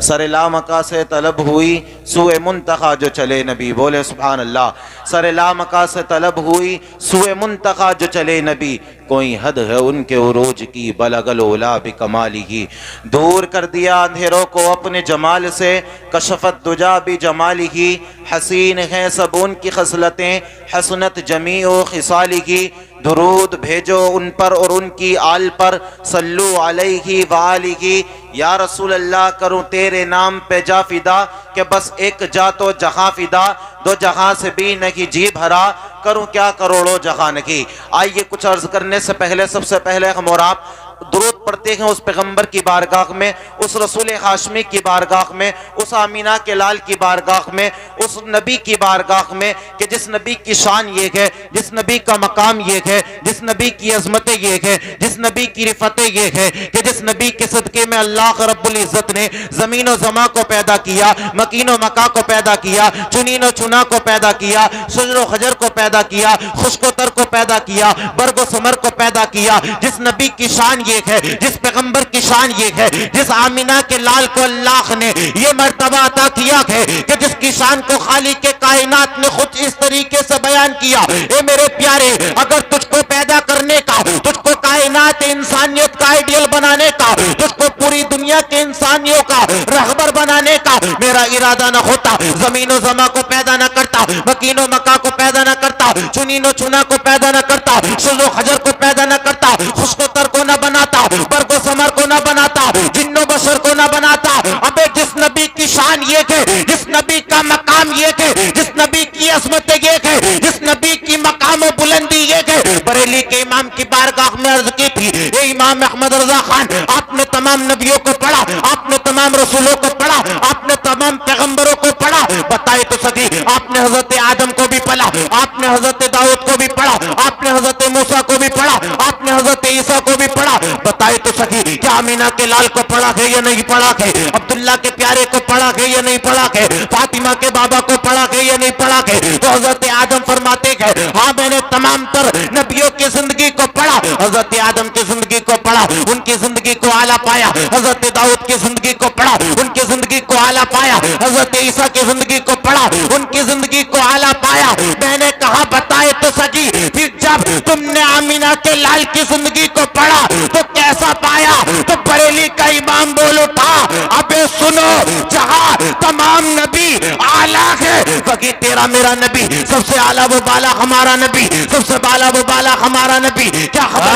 सरेला मका से तलब हुई सुए मुंतखा जो चले नबी, बोले सुभान अल्लाह। सरेला मका से तलब हुई सुए मुंतखा जो चले नबी, कोई हद है उनके उरूज की बलगल ओला भी कमाली ही। दूर कर दिया अंधेरों को अपने जमाल से, कशफत दुजा भी जमाली ही। हसीन हैं सब उनकी खसलतें, हसनत जमी ओ खिसाली की। दुरूद भेजो उन पर और उनकी आल पर, सल्लु अलैहि व आलिही। या रसूल अल्लाह करूं तेरे नाम पे जा फिदा, कि बस एक जा तो जहां फिदा, दो जहां से भी नहीं जी भरा, करूं क्या करोड़ों जहान की। आइए कुछ अर्ज करने से पहले सबसे पहले हम और आप दुरूद पढ़ते हैं उस पैगंबर की बारगाह में, उस रसूल हाशमी की बारगाह में, उस आमीना के लाल की बारगाह में, उस नबी की बारगाह में कि जिस नबी की शान ये है, जिस नबी का मकाम ये है, जिस नबी की अजमतें ये है, जिस नबी की रिफतें ये है, कि जिस नबी के सदके में अल्लाह रब्बुल इज्जत ने जमीन व जमा को पैदा किया, मकीन व मका को पैदा किया, चुनीन व चुना को पैदा किया, शुजर व खजर को पैदा किया, खुश्कोतर को पैदा किया, बर्ग व समर को पैदा किया। जिस नबी की शान ये है, जिस पैगंबर की शान ये है, जिस आमीना के लाल को अल्लाह ने ये मर्तबा अता किया है कि जिसकी शान को खालिक के कायनात ने खुद इस तरीके से बयान किया। ए मेरे प्यारे, अगर तुझको पैदा करने का, तुझको कायनात इंसानियत का आइडियल बनाने का, तुझको पूरी दुनिया के इंसानियों का रहबर बनाने का मेरा इरादा न होता, जमीनो जमा को पैदा न करता, मकीनो मका को पैदा न करता, चुनीनो चुना को पैदा न करता, शुजो खजर को पैदा न करता, खुशकोतर को न बनाता, बरगो समर को न बनाता, जिन्नो बशर को न बनाता। अबे जिस नबी की शान ये है, जिस नबी का मकाम ये है, जिस नबी की अजमत ये है, जिस नबी की मकाम बुलंदी ये है। बरेली के इमाम की बारगाह में अर्ज की थी, ये इमाम अहमद रजा खान, आपने तमाम नबियों को पढ़ा, आपने तमाम रसूलों को पढ़ा, आपने तमाम पैगंबरों को पढ़ा, बताए तो सकी आपने हजरत आदम को भी पढ़ा, आपने हजरत दाऊद को भी पढ़ा, आपने हजरत मूसा को भी पढ़ा, आपने हजरत ईसा को भी पढ़ा, बताए तो सकी क्या अमीना के लाल को पढ़ा है या नहीं पढ़ा है, अब्दुल्ला के प्यारे को पढ़ा है या नहीं पढ़ा है, फातिमा के बाबा को पढ़ा है या नहीं पढ़ा है। तो हजरत आदम फरमाते हैं, हाँ मैंने तमाम तर नबियों की जिंदगी को पढ़ा, हजरत आदम की जिंदगी को पढ़ा, उनकी जिंदगी को आला पाया, हजरत दाऊद की जिंदगी को पढ़ा, उनकी जिंदगी को आला पाया, हजरत ईसा की जिंदगी को पढ़ा, उनकी जिंदगी को आला पाया। मैंने कहा बताए तो सकी, फिर जब तुमने आमीना के लाल की जिंदगी को पढ़ा तो कैसा पाया? तो बरेली का इमाम बोल उठा, अबे सुनो, जहां तमाम नबी आला है, वही तेरा मेरा नबी सबसे आला वो बाला हमारा नबी, सबसे बाला वो बाला हमारा नबी। क्या खबर?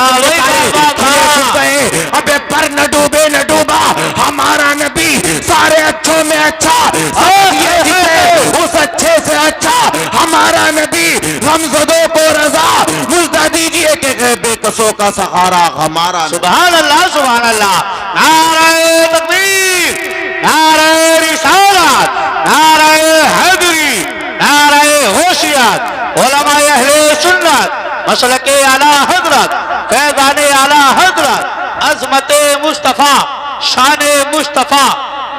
अबे पर न डूबे न डूबा हमारा नबी, सारे अच्छों में अच्छा, उस अच्छे से अच्छा हमारा नबी। गमज़दों को रजा मुझदा दीजिए कि बेकसों का सहारा हमारा। सुभान अल्लाह, सुभान अल्लाह। नारे तकबीर, नारे रिसालत, नारे हैदरी, नारे होशियत, उलमाए अहले सुन्नत, मसलके आला हजरत, फैज़ाने आला हजरत, अज़मते मुस्तफ़ा, शाने मुस्तफ़ा,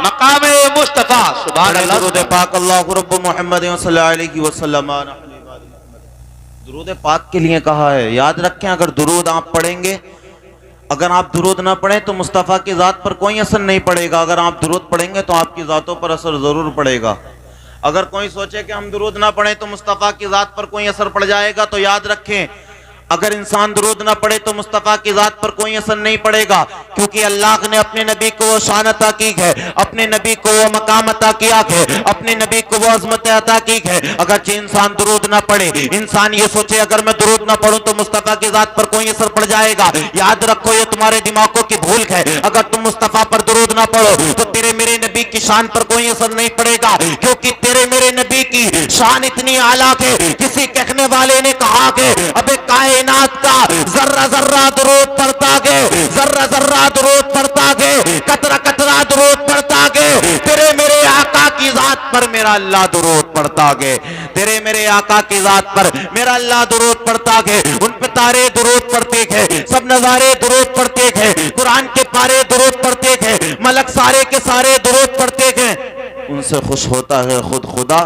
मकामे मुस्तफ़ा। सुभान अल्लाह। दुरूद पाक अल्लाहु रब्बु मुहम्मद सल्लल्लाहु अलैहि वसल्लम। दुरूद पाक के लिए कहा है, याद रखें अगर दुरूद आप पढ़ेंगे, अगर आप दुरूद ना पढ़ें तो मुस्तफ़ा की ज़ात पर कोई असर नहीं पड़ेगा, अगर आप दुरूद पढ़ेंगे तो आपकी ज़ातों पर असर ज़रूर पड़ेगा। अगर कोई सोचे कि हम दुरूद ना पढ़ें तो मुस्तफ़ा की ज़ात पर कोई असर पड़ जाएगा, तो याद रखें अगर इंसान दुरूद ना पढ़े तो मुस्तफ़ा की ज़ात पर कोई असर नहीं पड़ेगा, क्योंकि अल्लाह ने अपने नबी को वो शान अता की है, अपने नबी को वो मकाम अता किया है, अपने नबी को वो अज़मत अता की है। अगर इंसान दुरूद ना पढ़े, इंसान ये सोचे अगर मैं दुरूद ना पढ़ूं तो मुस्तफ़ा की ज़ात पर कोई असर पड़ जाएगा, याद रखो ये तुम्हारे दिमागों की भूल है। अगर तुम मुस्तफ़ा पर दुरूद ना पढ़ो तो तेरे मेरे नबी की शान पर कोई असर नहीं पड़ेगा, क्योंकि तेरे मेरे नबी की शान इतनी आला है। किसी कहने वाले ने कहा कि अबे कायनात का जर्रा जर्रा दुरूद पढ़ता गे, जर्रा जर्रा दुरूद पढ़ता गे, कतरा कतरा दुरूद पढ़ता गे, तेरे मेरे आका की जात पर मेरा अल्लाह दुरूद पढ़ता गे, तेरे मेरे आका की जात पर मेरा अल्लाह दुरूद पढ़ता गे। उन पे तारे दुरूद पढ़ते थे, सब नजारे दुरूद पढ़ते थे, कुरान के पारे दुरूद पढ़ते थे, मलक सारे के सारे दुरूद पढ़ते थे। उनसे खुश होता है खुद खुदा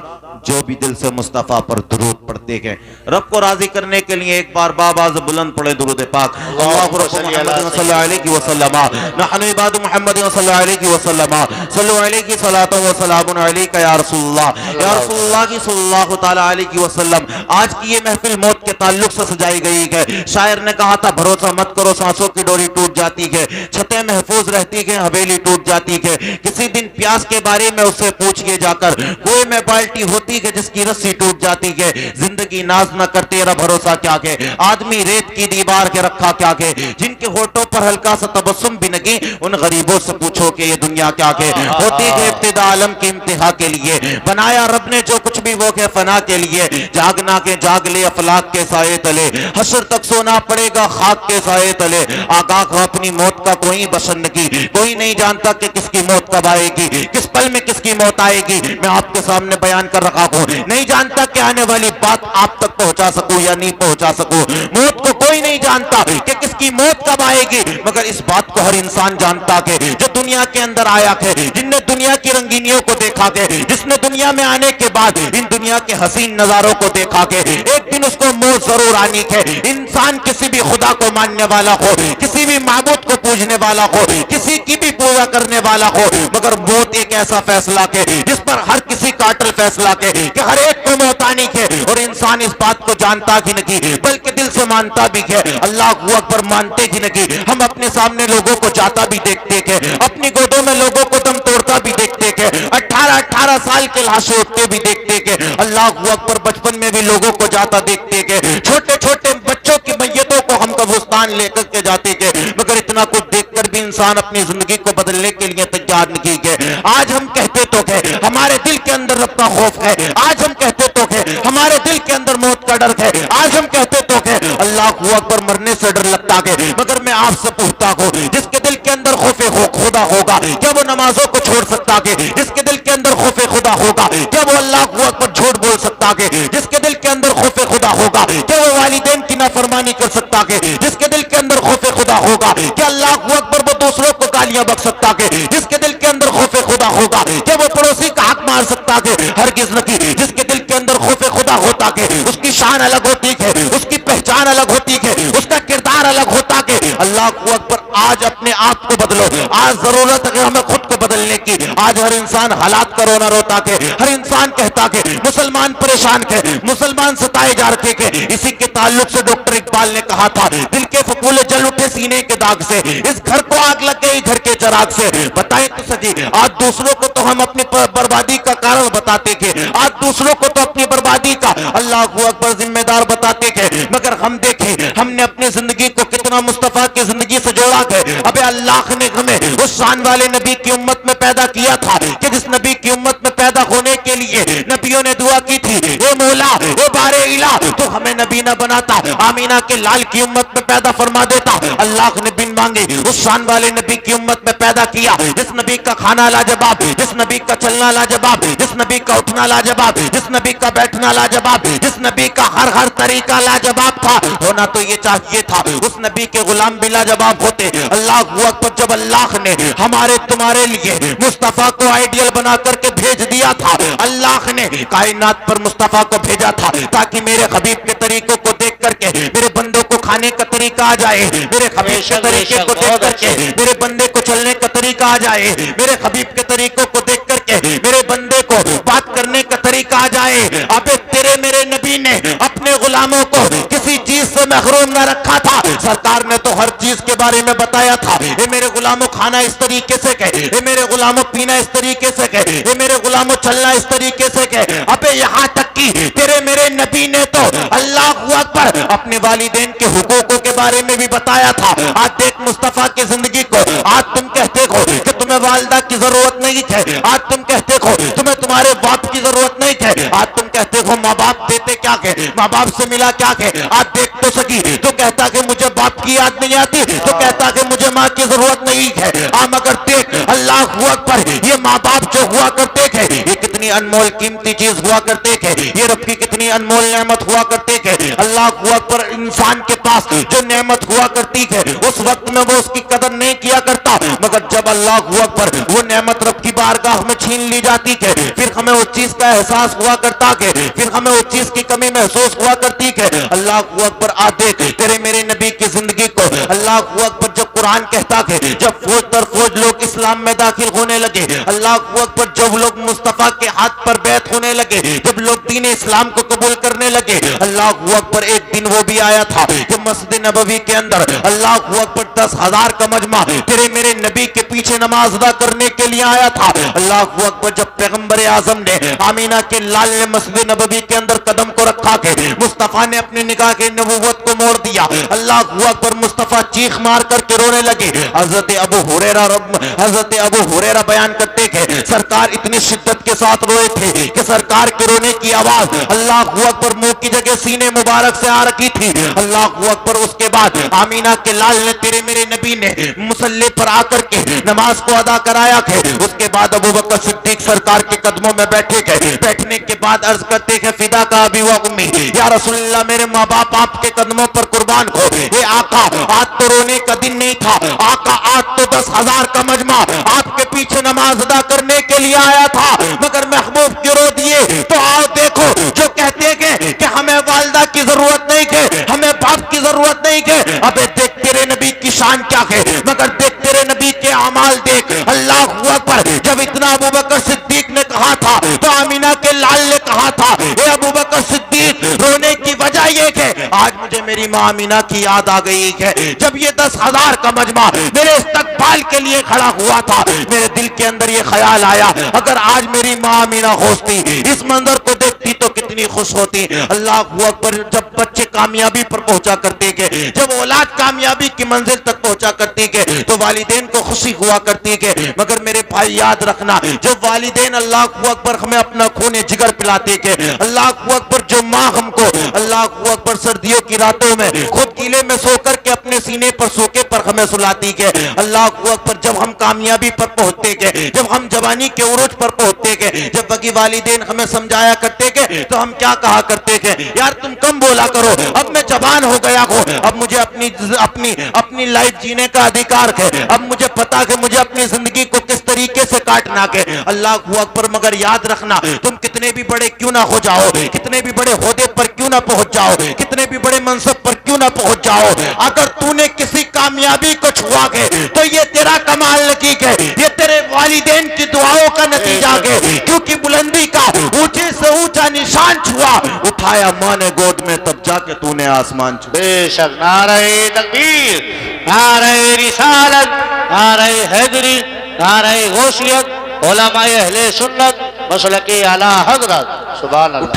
जो भी दिल से मुस्तफ़ा पर दुरूद पढ़ते हैं, रब को राजी करने के लिए एक बार बाबाज बुलंद पढ़े दुरूद पाक। अल्लाहु मुहम्मद सल्लल्लाहु अलैहि वसल्लम नहनु इबादु मुहम्मद सल्लल्लाहु अलैहि वसल्लम सल्लु अलैहि सलातो व सलामुन अलैका या रसूलुल्लाह की सल्लल्लाहु तआला अलैहि वसल्लम। आज की ये महफिल मौत के ताल्लुक से सजाई गई है। शायर ने कहा था, भरोसा मत करो, सांसों की डोरी टूट जाती है, छतें महफूज रहती है, हवेली टूट जाती है। किसी दिन प्यास के बारे में उससे पूछिए जाकर, कुएं में बाल्टी होती है जिसकी रस्सी टूट जाती है। जिंदगी नाज न कर तेरा भरोसा क्या है, आदमी रेत की दीवार के रखा क्या है। जिनके होठों पर हल्का सा तबस्सुम भी नहीं, उन गरीबों से पूछो कि ये दुनिया क्या है। होती है इब्तिदा आलम की इम्तिहा के लिए, बनाया रब ने जो कुछ भी वो है फना के लिए। जागना के जाग ले अफलाक के साए तले, हश्र तक सोना पड़ेगा खाक के साए तले। आगाह हो अपनी मौत का कोई बसन की, कोई नहीं जानता कि किसकी मौत कब आएगी, किस पल में किसकी मौत आएगी। मैं आपके सामने बयान कर रखा हूं, नहीं जानता कि आने वाली बात आप तक पहुंचा सकूं या नहीं पहुंचा सकूं। मौत को कोई नहीं जानता कि किसकी मौत कब आएगी, मगर इस बात को हर इंसान जानता है जो दुनिया के अंदर आया है, जिनने दुनिया की रंगीनियों को देखा है, जिसने दुनिया में आने के बाद इन दुनिया के हसीन नजारों को देखा है। एक दिन उसको मौत जरूर आनी है। इंसान किसी भी खुदा को मानने वाला हो, किसी भी माबूद को पूजने वाला हो, किसी की भी पूजा करने वाला हो, मगर मौत एक ऐसा फैसला है जिस पर हर किसी का अटल फैसला है कि हर एक को मौत आनी है। और इंसान इस बात को जानता ही नहीं, बल्कि दिल से मानता भी है। अल्लाह अकबर मानते ही नहीं। हम अपने सामने लोगों को जाता भी देखते हैं, अपनी गोदों में लोगों को दम तोड़ता भी देखते हैं, 18-18 साल के लाशें उठते भी देखते हैं। अल्लाह अकबर बचपन में भी लोगों को जाता देखते हैं, छोटे छोटे बच्चों की मैयतों को हम कब्रिस्तान लेकर के जाते हैं, मगर इतना कुछ देखकर भी इंसान अपनी जिंदगी को बदलने के लिए तैयार नहीं है। आज हम कहते तो है हमारे दिल के अंदर रब का खौफ है, आज हम कहते तो है हमारे दिल के अंदर मौत का डर है, आज हम कहते तो है अल्लाह अकबर मरने से डर लगता है। मगर मैं आपसे पूछता हूँ, जिसके दिल के अंदर खौफे खुदा होगा, क्या वो नमाजों को छोड़ सकता है? जिसके दिल के अंदर खौफे खुदा होगा, क्या वो अल्लाह अकबर झूठ बोल सकता है? जिसके दिल के अंदर खौफे खुदा होगा, क्या वो वालिदैन की नाफरमानी कर सकता है? जिसके दिल के अंदर खौफे खुदा होगा, क्या अल्लाह अकबर वो दूसरों को गालियां बक सकता है? जिसके दिल के अंदर खौफे खुदा होगा, क्या वो पड़ोसी का हक मार सकता है? हरगिज़ नहीं। जिसके दिल के अंदर खौफे खुदा होता है, उसकी शान अलग होती है, उसकी पहचान अलग होती है, उसका किरदार अलग होता है। अल्लाह अकबर, आज अपने आप को बदलो, आज जरूरत है हमें खुद को बदलने की। आज हर इंसान हालात का रोना रोता है, हर इंसान कहता है मुसलमान परेशान है, मुसलमान सताए जा रहे हैं। इसी के ताल्लुक से डॉक्टर इकबाल ने कहा था, दिल के फकूले जल उठे सीने के दाग से, इस घर को आग लग गई घर के चराग से। बताएं तो सही, आज दूसरों को तो हम अपनी बर्बादी का कारण बताते थे, आज दूसरों को तो अपनी बर्बादी का अल्लाह अकबर जिम्मेदार बताते थे, मगर हम देखें हमने अपनी जिंदगी को कितना मुस्तफा की जिंदगी से जोड़ा है। अबे अल्लाह ने हमें उस शान वाले नबी की उम्मत में पैदा किया था कि जिस नबी की उम्मत में पैदा होने के लिए नबियों ने दुआ की थी, ए मौला ए बारे इला, तो हमें नबी न बनाता, आमीना के लाल की उम्मत में पैदा फरमा देता। अल्लाह ने बिन मांगे उस शान वाले नबी की उम्मत में पैदा किया, जिस नबी का खाना लाजवाब, जिस नबी का चलना लाजवाब, जिस नबी का उठना लाजवाब, जिस नबी का बैठना लाजवाब, जिस नबी का हर तरीका लाजवाब था। होना तो ये चाहिए था उस नबी के गुलाम भी लाजवाब होते। अल्लाह अकबर, जब अल्लाह ने हमारे तुम्हारे लिए मुस्तफा को आइडियल बना करके भेज दिया था, अल्लाह ने कायनात पर मुस्तफा को भेजा था ताकि मेरे हबीब के तरीकों को देख करके मेरे बंदों को खाने का तरीका आ जाए, मेरे हबीब के तरीके को देख करके मेरे बंदे को चलने का तरीका आ जाए, मेरे हबीब के तरीकों को देख करके मेरे बंदे को बात करने का तरीका आ जाए। अबे तेरे मेरे नबी ने अपने गुलामों को किसी चीज से महरूम न रखा था। सरकार ने तो हर चीज के बारे में बताया था, ये मेरे गुलामों खाना इस तरीके से कहे, ये मेरे गुलामों पीना इस तरीके से कहे, ये मेरे गुलामों चलना इस तरीके से कहे। अबे यहाँ तक कि तेरे मेरे नबी ने तो अल्लाह अकबर अपने वालिदैन के हुकूकों के बारे में भी बताया था। आज देख मुस्तफा की जिंदगी को, आज तुम कहते हो कि तुम्हें वालिदा की जरूरत नहीं है, आज तुम कहते हो तुम्हें तुम्हारे बाप की जरूरत नहीं है, आज तुम कहते हो माँ बाप देते क्या है, माँ बाप से मिला क्या है। आज देख तो सकी, तो कहता कि मुझे बाप की याद नहीं आती, तो कहता कि मुझे माँ की जरूरत नहीं है। मगर देख अल्लाह अकबर, ये माँ बाप जो हुआ करते थे ये कितनी कितनी अनमोल कीमती चीज हुआ करते थे, ये रब की कितनी अनमोल नेमत हुआ करते थे। अल्लाह अकबर, इंसान के पास जो नेमत हुआ करती है उस वक्त में वो उसकी कदर नहीं किया करता, मगर जब अल्लाह अकबर वो नेमत रब की बारगाह में छीन ली जाती है, फिर हमें उस चीज का एहसास हुआ करता है, फिर हमें उस चीज की कमी महसूस हुआ करती है। अल्लाह अकबर आ देख तेरे मेरे नबी की जिंदगी को। अल्लाह अकबर जब कुरान कहता है, जब फौज दर फौज लोग इस्लाम में दाखिल होने लगे, अल्लाह अकबर जब लोग मुस्तफा के हाथ पर बैत होने लगे, जब लोग दीन इस्लाम को कबूल करने लगे, अल्लाह अकबर एक दिन वो भी आया था जब मस्जिद नबवी के अंदर अल्लाह अकबर 10,000 का मजमा तेरे मेरे नबी के पीछे नमाज अदा करने के लिए आया था। अल्लाह अकबर जब पैगंबर आजम ने आमीना के लाल ने मस्जिद नबवी के अंदर कदम को रखा के मुस्तफा ने अपनी निगाह के नबूवत को मोड़ दिया। अल्लाह अकबर मुस्तफा चीख मार करके रोने लगे। हजरत अबू हुरैरा बयान करते थे, सरकार इतनी शिद्दत के साथ रोए थे कि सरकार के रोने की आवाज अल्लाह अकबर मुंह की जगह सीने मुबारक से आ रखी थी। अल्लाह अकबर उसके बाद आमीना के लाल ने तेरे मेरे नबी ने मुसल्ले पर आकर के नमाज को अदा कराया थे। उसके बाद अबू बकर सिद्दीक सरकार के कदमों में बैठे गए। बैठने के बाद अर्ज करते थे, फिदा का अबी व उम्मी, या रसूलल्लाह मेरे माँ बाप आपके कदमों पर कुर्बान हो। ये आका आज तो रोने का दिन नहीं था, आका आज तो 10,000 का मजमा आपके पीछे नमाज अदा करने के लिए आया था, मगर महबूब क्यों रो दिए? तो आओ देखो, जो कहते हैं कि हमें वालदा की जरूरत नहीं है, हमें बाप की जरूरत नहीं है, अबे देख तेरे नबी की शान क्या है, मगर देख तेरे नबी के अमाल देख। अल्लाह अकबर, जब इतना अबू बकर सिद्दीक ने कहा था तो आमीना के लाल ने कहा था, ए अबू बकर सिद्दीक, रोने की वजह ये है आज मुझे मेरी माँ आमीना की याद आ गई है। जब ये 10,000 का मजमा मेरे इस्तकबाल के लिए खड़ा हुआ था, मेरे दिल के अंदर ये ख्याल आया, अगर आज मेरी माँ आमीना होती, इस मंजर को देखती तो कितनी खुश होती। अल्लाह अकबर, जब बच्चे कामयाबी पर पहुंचा करते के, जब औलाद कामयाबी की मंजिल तक पहुंचा करती के, तो वालिदैन को खुशी हुआ करती के, मगर मेरे भाई याद रखना, जब वालिदैन अल्लाह अकबर हमें अपना खून जिगर पिलाते के, अल्लाह अकबर जो माँ हमको अल्लाह अकबर सर्दियों की रातों में खुद किले में सोकर के अपने सीने पर सोके पर हमें सुलाती के, अल्लाह अकबर जब हम कामयाबी पर पहुंचते के, जब हम जवानी के उरूज पर पहुंचते के, जब बगी वालिदैन हमें समझाया करते के, तो हम क्या कहा करते के, यार तुम कम बोला करो, अब मैं जवान हो गया हूं, अब मुझे अपनी अपनी अपनी लाइफ जीने का अधिकार है, अब मुझे पता है मुझे अपनी जिंदगी को किस तरीके से काटना के। अल्लाह अकबर, मगर याद रखना, तुम कितने भी बड़े क्यों ना हो जाओ, कितने भी बड़े ओहदे पर क्यों ना पहुंच जाओ, कितने भी बड़े मनसब पर क्यों ना पहुंच जाओ, अगर तूने किसी कामयाबी को छुआ के तो ये तेरा कमाल नहीं है, ये तेरे वालिदैन की दुआओं का नतीजा है, क्योंकि बुलंदी का ऊंचे से ऊंचा निशान छुआ, उठाया माँ ने गोद में, तब जाके तूने आसमान छुआ। बेशक नारे तकबीर, नारे रिसालत, नारे हैदरी, नारे गौसियत, उलमाए अहले सुन्नत मसलके आला हजरत, सुभान अल्लाह।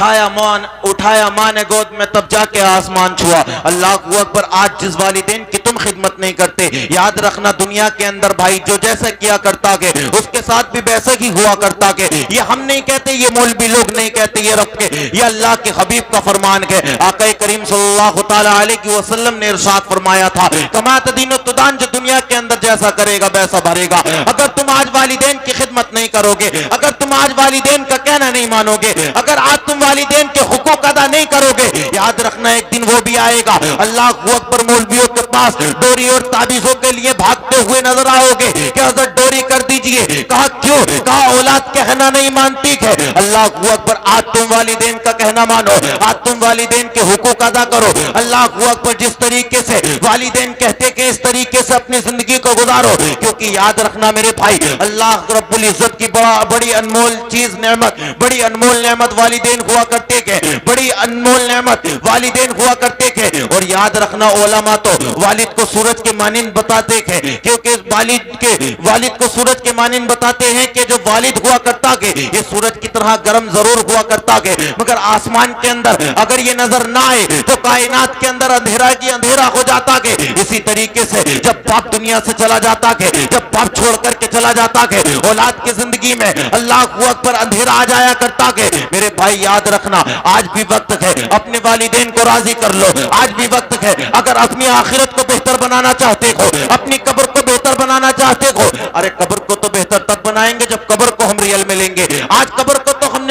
उठाया माँ ने गोद में, तब जाके आसमान छुआ। अल्लाह अकबर, आज जिस वालिदैन की तुम खिदमत नहीं करते, याद रखना दुनिया के अंदर भाई जो जैसा किया करता है उसके साथ भी वैसा ही हुआ करता है। ये हम नहीं कहते, ये मौलवी लोग नहीं कहते, ये रब के, ये अल्लाह के हबीब का फरमान है। आका करीम सल्लल्लाहु तआला अलैहि वसल्लम ने इरशाद फरमाया था, कमा तदीन तुदान, जो दुनिया के अंदर जैसा करेगा वैसा भरेगा। अगर तुम आज वालिदैन की खिदमत नहीं करोगे, अगर तुम आज वालिदैन का कहना नहीं मानोगे, अगर आज तुम वालिदैन के हुकूक अदा नहीं करोगे, याद रखना एक दिन वो भी आएगा। अल्लाह अकबर, मौलवियों के पास डोरी और ताबीजों के लिए भागते हुए नजर आओगे कि हजरत डोरी कर दीजिए, कहा क्यों, कहा औलाद कहना नहीं मानती है। अल्लाह अकबर, आज तुम वालिदैन का कहना मानो, आज तुम वालिदैन के हुकूक अदा करो। अल्लाह अकबर, जिस तरीके से वालिदैन कहते कि इस तरीके से अपनी जिंदगी को गुजारो, क्योंकि याद रखना मेरे भाई, अल्लाह रब्बुल इज्जत की बड़ी अनमोल चीज नेमत, बड़ी अनमोल नेमत वालिदैन हुआ करते के, बड़ी अनमोल नेमत वालिदैन हुआ करते के। और याद रखना उलमा तो वालिद को सूरज के मानिंद बताते हैं, क्योंकि वालिद को सूरज के मानिंद बताते हैं कि जो वालिद हुआ करता है ये सूरज की तरह गर्म जरूर हुआ करता है, मगर आसमान के अंदर अगर ये नजर ना आए तो कायनात के अंदर अंधेरा की अंधेरा हो जाता है। इसी तरीके से जब बाप दुनिया से चला जाता है, जब बाप छोड़ करके चला जाता है, औलाद की जिंदगी में अल्लाह अकबर अंधेरा आ जाया करता है। मेरे भाई याद रखना, आज भी वक्त है, अपने वालिदैन को राजी कर लो, आज भी वक्त है। अगर अपनी आखिरत को बेहतर बनाना चाहते हो, अपनी कब्र को बेहतर बनाना चाहते हो, अरे कब्र को तो बेहतर तब बनाएंगे जब कब्र को हम रियल में लेंगे। आज कब्र को तो हमने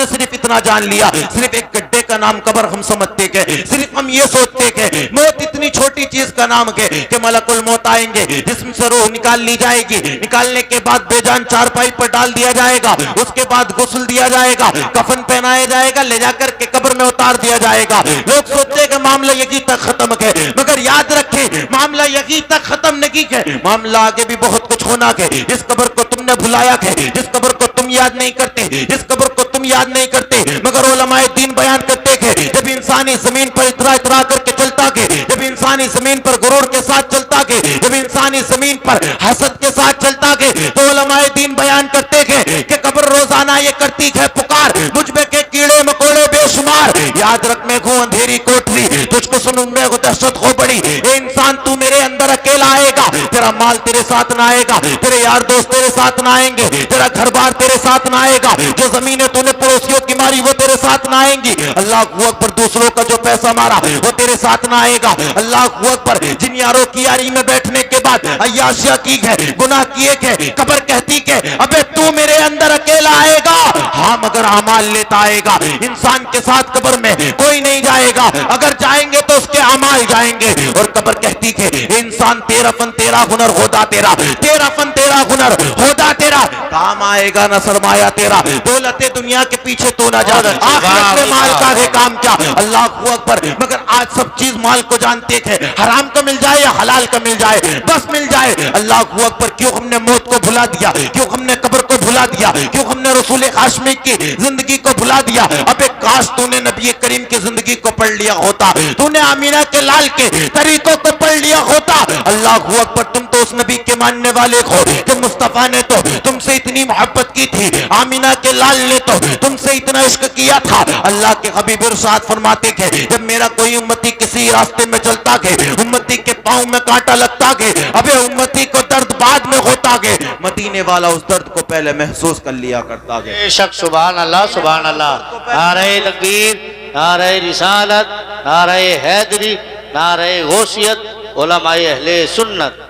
इतना जान लिया, सिर्फ एक गड्ढे का नाम कब्र हम समझते के, सिर्फ हम ये सोचते के मौत इतनी छोटी चीज का नाम के कि मलकुल मौत आएंगे, जिस्म से रूह निकाल ली जाएगी, निकालने के बाद बेजान चारपाई पर डाल दिया जाएगा, उसके बाद गुस्ल दिया जाएगा, कफन पहनाया जाएगा, ले जाकर के कब्र में उतार दिया जाएगा। लोग सोचते कि मामला यही तक खत्म है, मगर याद रखें मामला यही तक खत्म नहीं है, मामला आगे भी बहुत कुछ होना है। जिस कब्र को तुमने भुलाया है, जिस कब्र को तुम याद नहीं करते, जिस कब्र को तुम याद नहीं करते, मगर उलमाए दीन बयान करते हैं जब इंसानी जमीन पर इतरा इतरा करके चलता है, जब इंसानी जमीन पर गुरूर के साथ चलता है, जब इंसानी जमीन पर हसद के साथ चलता है, तो उलमाए दीन बयान करते हैं कि कब्र रोजाना ये करती है पुकार, मुझ में के कीड़े मकोड़े बेशुमार, याद रख मैं हूं अंधेरी कोठरी, तुझको सुनूंगा वो दहशत हो बड़ी, ए इंसान तू मेरे अंदर अकेला आएगा, तेरा माल तेरे साथ ना आएगा, तेरे यार दोस्त तेरे साथ ना आएंगे, तेरा घर बार तेरे साथ ना आएगा, जो जमीनें तूने पड़ोसियों की मारी वो तेरे साथ ना आएंगी, अल्लाह अकबर, दूसरों का जो पैसा मारा वो तेरे साथ ना आएगा, अल्लाह अकबर, जिन यारों की यारी में बैठने के बाद अय्याशिया की है, गुनाह किए के, कब्र कहती के अबे तू मेरे अंदर अकेला आएगा, हाँ मगर अमाल लेता आएगा, इंसान के साथ कब्र में कोई नहीं जाएगा, अगर जाएंगे तो उसके अमाल जाएंगे, और कब्र कहती है इंसान तेरा फन तेरा हुनर होदा तेरा, तेरा फन तेरा हुनर होदा तेरा, काम आएगा ना सरमाया तेरा, दौलते दुनिया के पीछे तू ना जा, आखिरत में माल का है काम क्या, अल्लाह अकबर, मगर आज सब चीज माल को जानते थे, हराम का मिल जाए या हलाल का मिल जाए बस मिल जाए, अल्लाह अकबर, क्यों हमने मौत को भुला दिया, क्यों हमने कब्र को भुला दिया, क्यों हमने रसूल हाशमी की जिंदगी को भुला दिया, अबे काश तूने नबी करीम की जिंदगी को पढ़ लिया होता, तूने आमीना के लाल के तरीकों को पढ़ लिया होता, अल्लाह अकबर, तुम तो उस नबी के मानने वाले हो कि मुस्तफा ने तो तुमसे इतनी मोहब्बत की थी, आमीना के लाल ने तो तुमसे इतना इश्क किया था, अल्लाह के हबीब इरशाद फरमाते थे जब मेरा कोई उम्मती किसी रास्ते में चलता है, उम्मती के पांव में कांटा लगता है, अबे उम्मती को दर्द बाद में होता है, मदीने वाला उस दर्द को पहले महसूस कर लिया करता है। बेशक, सुभान अल्लाह, सुभान अल्लाह, नारे तकबीर, नारे रिसालत, नारे हैदरी, नारे गौसियत, उलमाए अहले सुन्नत।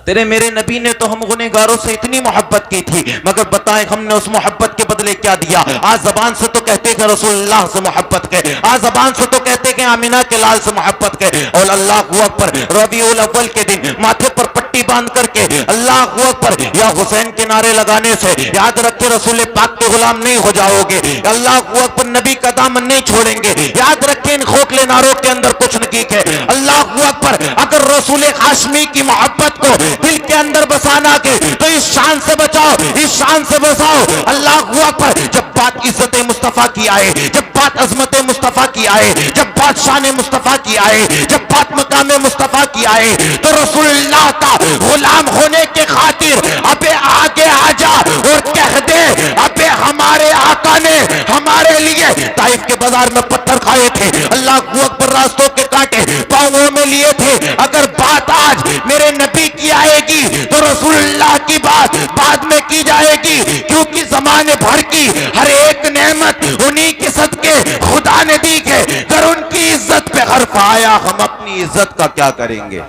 तेरे मेरे नबी ने तो हम गुनहगारों से इतनी मोहब्बत की थी, मगर बताएं हमने उस मोहब्बत के बदले क्या दिया। आज जबान से तो कहते हैं रसूलुल्लाह से मोहब्बत के, आज जबान से तो कहते हैं आमीना के लाल से मोहब्बत के, और अल्लाह अकबर, रबीउल अव्वल के दिन माथे पर पट्टी बांध करके अल्लाह अकबर या हुसैन के नारे लगाने से याद रखे रसूल पाक के गुलाम नहीं हो जाओगे, अल्लाह अकबर, नबी का दामन नहीं छोड़ेंगे, याद रखे इन खोखले नारों के अंदर कुछ नकीक है। अल्लाह अकबर, अगर रसूल हाशमी की मोहब्बत को दिल के अंदर बसाना के तो इस शान से बचाओ, इस शान से बसाओ, अल्लाह अकबर, जब बात इज्जत मुस्तफा की आए, जब बात अजमत मुस्तफा की आए, जब बात शान मुस्तफा की आए, जब बात मकाम मुस्तफा की आए, तो रसूलुल्लाह का गुलाम होने के खातिर अबे आगे आ जा और कह दे अबे हमारे आका ने हमारे लिए ताइफ के बाजार में पत्थर खाए थे, अल्लाह अकबर, रास्तों के कांटे पांवों में लिए थे, अगर बात आज मेरे नबी की आएगी तो रसूलुल्लाह की बात बाद में की जाएगी, क्योंकि जमाने भर की हर एक नेमत उन्हीं के सदके खुदा ने दी है, अगर उनकी इज्जत पे हर्फ आया हम अपनी इज्जत का क्या करेंगे,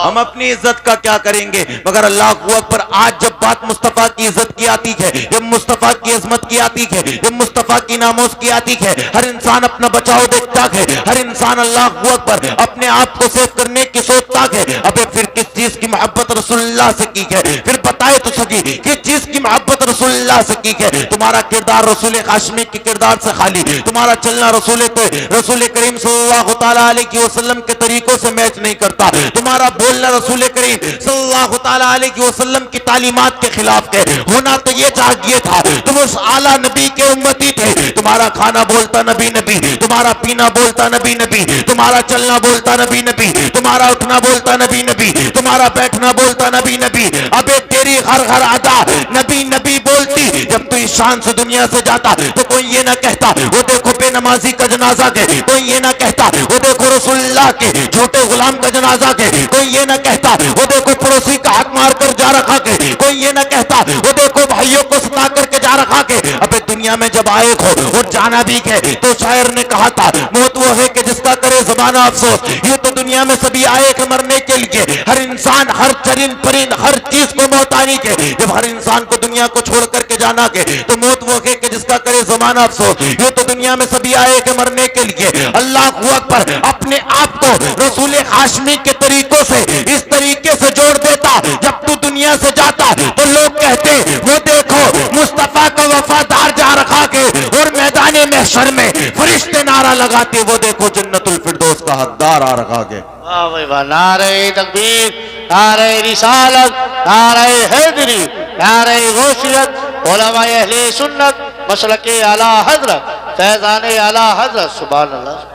हम अपनी इज्जत का क्या करेंगे। मगर अल्लाह अकबर, आज जब बात मुस्तफा की इज्जत की आती है, जब मुस्तफा की अजमत की आती है, जब मुस्तफा की नामोस की आती है, हर इंसान अपना बचाव देखता है, हर इंसान अल्लाह अकबर अपने आप को सेव करने की सोचता है, अबे फिर किस चीज की मोहब्बत रसूलुल्लाह से की है, फिर बताए तो सकी किस चीज की मोहब्बत रसूलुल्लाह से की है। तुम्हारा किरदार रसूल हाशमी के किरदार से खाली, तुम्हारा चलना रसूल करीम सल्लल्लाहु तआला अलैहि वसल्लम के तरीकों से मैच नहीं करता, तुम्हारा बोलना रसूल करीम सल्लल्लाहु तआला अलैहि वसल्लम की तालीमात के खिलाफ है। होना तो ये चाहिए था, तुम उस आला नबी के उम्मती थे, तुम्हारा खाना बोलता नबी नबी, तुम्हारा पीना बोलता नबी नबी, तुम्हारा चलना बोलता नबी नबी, तुम्हारा उठना बोलता नबी नबी, तुम्हारा बैठना बोलता नबी नबी, अबे तेरी हर हर अदा नबी नबी बोलती। जब तू इस शान से दुनिया से जाता तो कोई ये ना कहता वो देखो बेनमाजी का जनाजा के, कोई ये ना कहता वो देखो रसूलुल्लाह के छोटे गुलाम का जनाजा के, कोई ये ना कहता वो देखो पड़ोसी का हक मार कर जा रखा के, कोई ये ना कहता वो देखो भाइयों को सता करके जा रखा के। अबे दुनिया में जब आए हो और जाना भी है तो शायर ने कहा था मौत वो है कि जिसका करे ज़माना अफसोस, ये तो दुनिया में सभी आए कि मरने के लिए। हर इंसान, हर चरिंद परिंद, हर चीज को मौत आनी के। जब हर इंसान को दुनिया को छोड़ करके जाना के, तो मौत वो के जिसका करे जमाना अफसोस। ये तो दुनिया में सभी आए कि मरने के लिए। अल्लाह अकबर अपने आप को रसूल हाशमी के तरीकों से इस तरीके से जोड़ देता, जब तू दुनिया से जाता तो लोग कहते वो देखो मुस्तफा का वफादार जा रखा के, और मैदाने महशर में फरिश्ते नारा लगाते वो देखो जन्नतुल फिरदौस का हकदार आ रखा के। वाह भाई वाह, नारे तकबीर, नारे रिसालत, नारे हैदरी, नारे गौसियत, उलमाए अहले सुन्नत, मसलके आला हजरत, फैजाने आला हजरत, सुभान अल्लाह।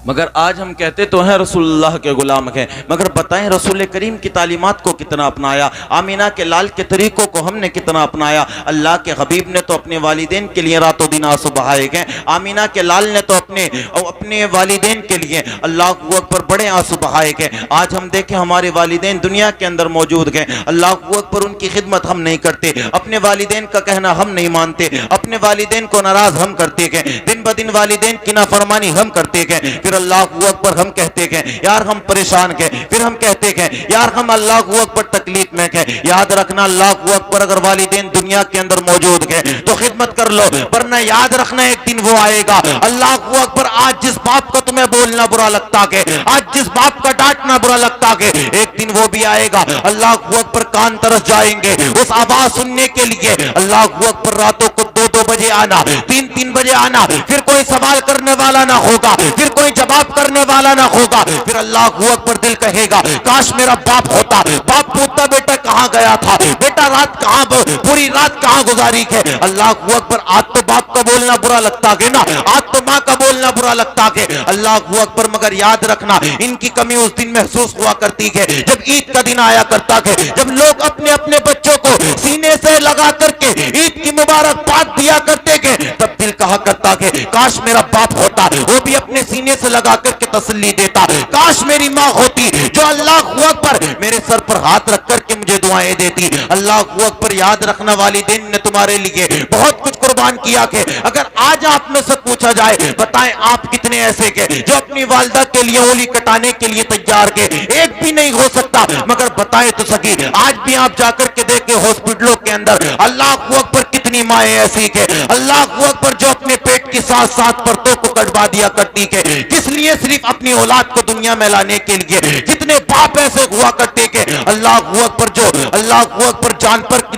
मगर आज हम कहते तो हैं रसूलुल्लाह के गुलाम हैं, मगर बताएं रसूल करीम की तालीमात को कितना अपनाया, आमीना के लाल के तरीकों को हमने कितना अपनाया। अल्लाह के हबीब ने तो अपने वालिदैन के लिए रातों दिन आंसू बहाए गए, आमीना के लाल ने तो अपने वालिदैन के लिए अल्लाह अकबर बड़े आंसू बहाए गए। आज हम देखें हमारे वालिदैन दुनिया के अंदर मौजूद गए, अल्लाह अकबर उनकी खिदमत हम नहीं करते, अपने वालिदैन का कहना हम नहीं मानते, अपने वालिदैन को नाराज हम करते गए, दिन ब दिन वालिदैन की नाफरमानी हम करते गए। फिर अल्लाह अकबर हम कहते गए यार हम परेशान गए, फिर हम कहते गए यार हम अल्लाह अकबर तकलीफ में गए। याद रखना अल्लाह अकबर अगर वालिदैन दुनिया के अंदर मौजूद गए तो खिदमत कर लो, वरना याद रखना एक दिन वो आएगा। अल्लाह अकबर आज जिस बाप को तुम्हें बोलना बुरा लगता है, आज जिस बाप का डांटना बुरा लगता है, एक दिन वो भी आएगा। अल्लाह अकबर कान तरस जाएंगे उस आवाज सुनने के लिए। अल्लाह अकबर रातों को 2-2 बजे आना, 3-3 बजे आना, फिर कोई सवाल करने वाला ना होगा, फिर कोई जवाब करने वाला ना होगा। फिर अल्लाह अकबर दिल कहेगा काश मेरा बाप होता। बाप पूछता बेटा कहां गया था, बेटा रात कहां, पूरी रात कहां गुजारी है। अल्लाह अकबर आज तो बाप का बोलना बुरा लगता है ना, आज तो माँ का बोलना बुरा लगता है। अल्लाह अकबर मगर याद रखना इनकी कमी उस दिन महसूस हुआ करती है जब ईद का दिन आया करता है, जब लोग अपने अपने बच्चों को सीने से लगा करके ईद की मुबारकबाद दिया करते हैं, तब दिल कहा करता है काश मेरा बाप होता, वो भी अपने सीने से लगा करके तसल्ली देता। काश मेरी माँ होती जो अल्लाह अकबर मेरे सर पर हाथ रख करके मुझे दुआएं देती। अल्लाह अकबर याद रखना वालिदैन ने तुम्हारे लिए बहुत कुछ कुर्बान किया है। अगर आज आप में से पूछा जाए बताएं आप कितने ऐसे के जो अपनी वालिदा के लिए उंगली कटाने के लिए तैयार के, एक भी नहीं हो सकता। मगर बताएं तो सकी आज भी आप जाकर के देखे हॉस्पिटलों के अंदर अल्लाह अकबर कितनी माएँ ऐसी के, अल्लाह अकबर जो अपने पेट की 7-7 परतों को कटवा दिया करती है, किस लिए? सिर्फ अपनी औलाद को दुनिया में लाने के लिए। कितने बाप ऐसे हुआ करते के अल्लाह अकबर जो अल्लाह अकबर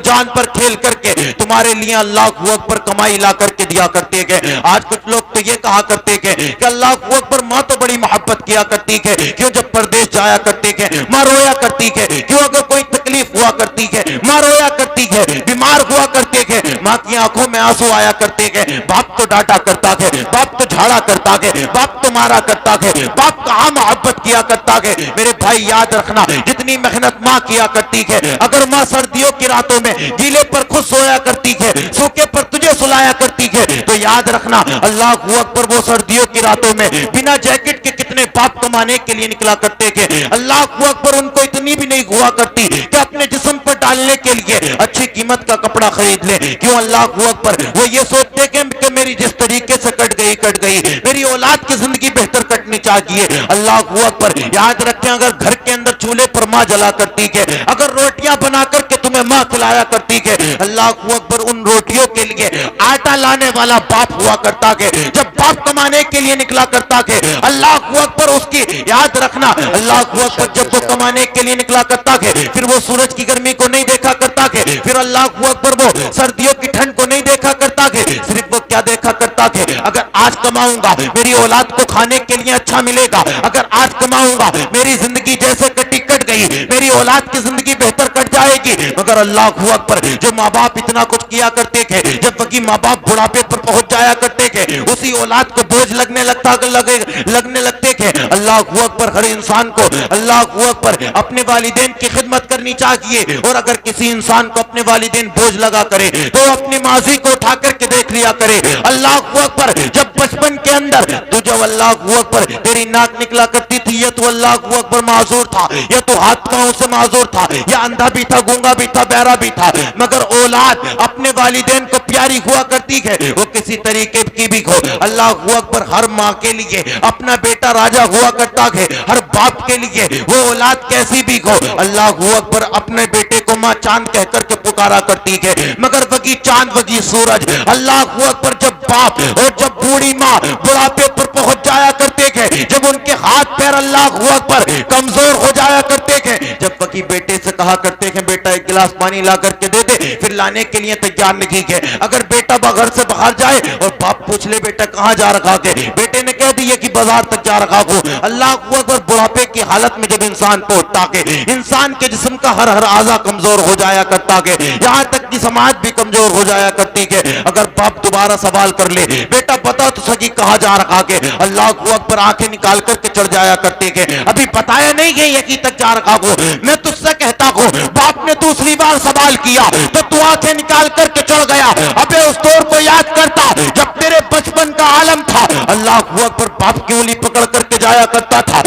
जान पर खेल करके तुम्हारे लिए अल्लाह अकबर कमाई ला करके दिया करते गए। आज कुछ लोग तो ये कहा करते के कि अल्लाह अकबर माँ तो बड़ी मोहब्बत किया करती है, क्यों जब परदेश जाया करते के माँ रोया करती है, क्यों अगर कोई तकलीफ हुआ करती है माँ रोया करती है, बीमार हुआ करते है माँ की आंखों में आंसू आया करते है। बाप तो डांटा करता है, बाप तो झाड़ा करता है, बाप तो मारा करता है, बाप कहाँ मोहब्बत किया करता है। मेरे भाई याद रखना जितनी मेहनत माँ किया करती है, अगर माँ सर्दियों की रातों में गीले पर खुद सोया करती है, सूखे पर तुझे सुलाया करती है, तो याद रखना अल्लाह अकबर वो सर्दियों की रातों में बिना जैकेट के कितने बाप कमाने के लिए निकला करते थे। अल्लाह अकबर उनको इतनी भी नहीं हुआ करती कि अपने जिस्म पर डालने के लिए अच्छी कीमत का कपड़ा खरीद ले। क्यों? अल्लाह अकबर वो ये सोचते कि मेरी जिस तरीके से कट गई, मेरी औलाद की जिंदगी बेहतर कटनी चाहिए। अल्लाह अकबर याद रखें अगर घर के अंदर चूल्हे पर माँ जला करती है, अगर रोटियां बना करके तुम्हें माँ खिलाया करती है, अल्लाह अकबर उन रोटियों के लिए आटा लाने वाला बाप हुआ करता है। जब बाप कमाने के लिए निकला करता है अल्लाह अकबर उसकी याद रखना अल्लाह अकबर जब वो कमाने के लिए निकला करता है फिर वो सूरज की गर्मी को नहीं देखा करता है, फिर अल्लाह अकबर वो सर्दियों की ठंड को नहीं देखा करता है, सिर्फ वो क्या देखा करता है अगर आज कमाऊंगा मेरी औलाद को खाने के लिए अच्छा मिलेगा, अगर आज कमाऊंगा मेरी जिंदगी जैसे कटी कट गई मेरी औलाद की जिंदगी बेहतर कट जाएगी। मगर अल्लाह अकबर जो माँ बाप इतना कुछ किया करते थे, जब वही माँ बाप बुढ़ापे पर पहुंच जाया करते थे उसी औलाद को बोझ लगने लगते थे। अल्लाह अकबर हर इंसान को अल्लाह अकबर अपने वालिदैन की खिदमत करनी चाहिए, और अगर किसी इंसान को अपने वालिदैन बोझ लगा करे तो अपनी माजी को उठा करके देख लिया करे। अल्लाह अकबर जब बचपन के अंदर तो जब अल्लाह अकबर तेरी नाक निकला करती थी या तो अल्लाह अकबर माजूर था, या तो हाथ पांव से माजूर था, या अंधा भी था, गूंगा भी था, बहरा भी था, मगर औलाद अपने वालिदैन को प्यारी हुआ करती है, वो किसी तरीके की भी हो। अल्लाह अकबर। हर माँ के लिए अपना बेटा राजा हुआ करता है, हर बाप के लिए वो औलाद कैसी भी हो। अल्लाह अकबर। अपने बेटे को माँ चांद कह करके पुकारा करती है, मगर वही चांद वही सूरज। अल्लाह अकबर। जब बाप और जब बूढ़ी माँ बुढ़ापे पर पहुंच जाया करते हैं, जब उनके हाथ पैर अल्लाह अकबर कमजोर हो जाया करते हैं, जब वही बेटे से कहा करते हैं बेटा एक गिलास पानी ला करके दे दे, फिर लाने के लिए तैयार नहीं है। अगर बेटा घर से बाहर जाए और बाप पूछ ले बेटा कहां जा रखा है, बेटे ने कह दिया कि बाजार तक जा रखा हूं। अल्लाह अकबर। बुढ़ापे की हालत में जब इंसान पहुंचता है, इंसान के जिस्म का हर हर आजा कमजोर हो जाया करता है, यहां तक कि समाज भी कमजोर हो जाया करती है। अगर बाप दोबारा सवाल कर ले बेटा बता तो सकी कहां जा रखा है, अल्लाह अकबर आंखें निकाल करके चढ़ जाया करते हैं, अभी बताया नहीं है यहीं तक जा रखा हूं। मैं तुझसे कहता हूं बाप ने दूसरी बार सवाल किया तो तू आंखें निकाल करके चढ़ गया। अबे उस दौर को याद करता जब तेरे बचपन का आलम था। अल्लाह अकबर। बाप की उंगली पकड़ करके जाया करता था।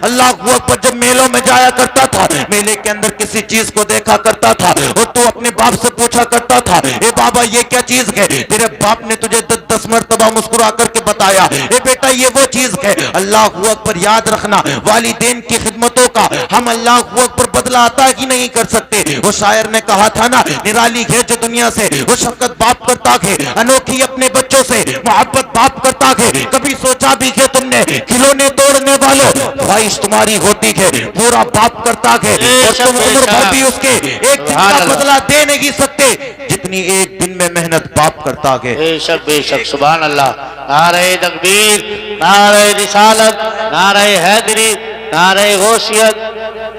अल्लाह अकबर। जब मेलों में जाया करता था, मेले के अंदर किसी चीज को देखा करता था और तू अपने बाप से पूछा करता था ए बाबा ये क्या चीज है, तेरे बाप ने तुझे 10 मरतबा मुस्कुरा करके बताया ए बेटा ये वो चीज है। अल्लाह अकबर। याद रखना वालिदैन की खिदमतों का हम अल्लाह अकबर बदला अता ही नहीं कर सकते। वो शायर ने कहा था ना, निराली है जो दुनिया से वो शफकत बाप करता है, अनोखी अपने बच्चों से मोहब्बत बाप करता है। कभी सोचा भी है तुमने खिलौने तोड़ने वालों ख्वाहिश तुम्हारी होती है, पूरा बाप करता है और तुम उम्र भर भी उसके एक दिन का बदला दे नहीं सकते जितनी एक दिन में मेहनत बाप करता है। बेशक बेशक सुभान अल्लाह। नारे तकबीर, नारे रिसालत, नारे हैदरी, नारे गौसियत,